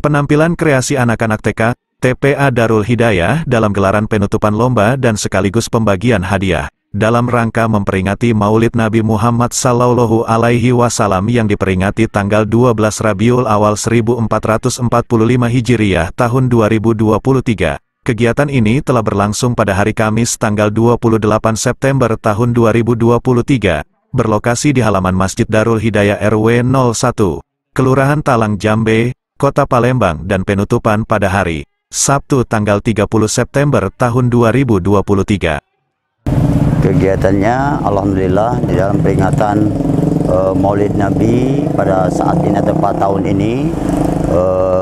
Penampilan kreasi anak-anak TK, TPA Darul Hidayah dalam gelaran penutupan lomba dan sekaligus pembagian hadiah, dalam rangka memperingati Maulid Nabi Muhammad Sallallahu Alaihi Wasallam yang diperingati tanggal 12 Rabiul Awal 1445 Hijriah tahun 2023. Kegiatan ini telah berlangsung pada hari Kamis tanggal 28 September tahun 2023, berlokasi di halaman Masjid Darul Hidayah RW 01, Kelurahan Talang Jambe, Kota Palembang, dan penutupan pada hari Sabtu tanggal 30 September tahun 2023. Kegiatannya alhamdulillah di dalam peringatan Maulid Nabi pada saat ini tepat tahun ini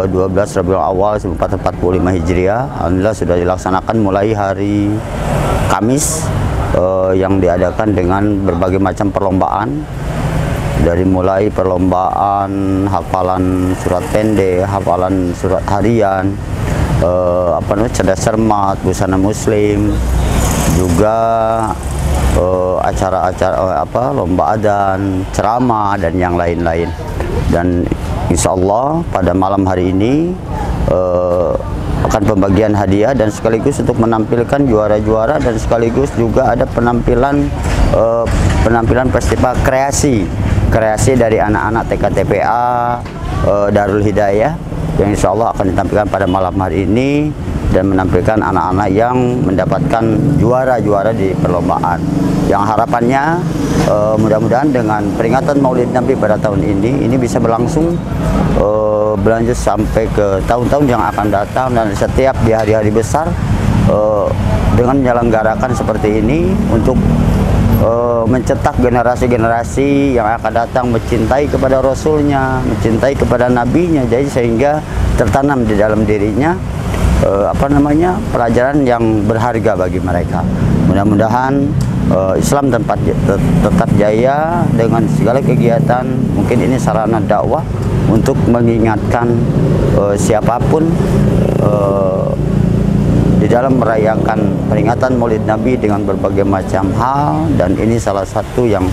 12 Rabiul Awal 1445 Hijriah. Alhamdulillah sudah dilaksanakan mulai hari Kamis yang diadakan dengan berbagai macam perlombaan, dari mulai perlombaan hafalan surat pendek, hafalan surat harian, cerdas cermat, busana muslim, juga acara-acara lomba adzan, ceramah, dan yang lain-lain. Dan insya Allah pada malam hari ini akan pembagian hadiah dan sekaligus untuk menampilkan juara-juara, dan sekaligus juga ada penampilan festival kreasi dari anak-anak TK TPA Darul Hidayah yang insya Allah akan ditampilkan pada malam hari ini, dan menampilkan anak-anak yang mendapatkan juara-juara di perlombaan. Yang harapannya mudah-mudahan dengan peringatan Maulid Nabi pada tahun ini bisa berlangsung berlanjut sampai ke tahun-tahun yang akan datang, dan setiap di hari-hari besar dengan menyelenggarakan seperti ini untuk mencetak generasi-generasi yang akan datang mencintai kepada Rasulnya, mencintai kepada Nabinya, jadi sehingga tertanam di dalam dirinya pelajaran yang berharga bagi mereka. Mudah-mudahan Islam tetap jaya dengan segala kegiatan. Mungkin ini sarana dakwah untuk mengingatkan siapapun di dalam merayakan peringatan Maulid Nabi dengan berbagai macam hal, dan ini salah satu yang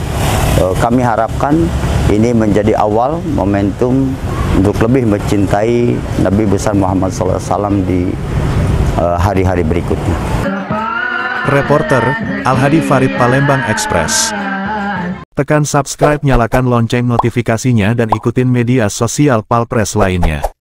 kami harapkan ini menjadi awal momentum untuk lebih mencintai Nabi besar Muhammad SAW di hari-hari berikutnya. Reporter Al-Hadi Farid, Palembang Express. Tekan subscribe, nyalakan lonceng notifikasinya, dan ikutin media sosial Palpres lainnya.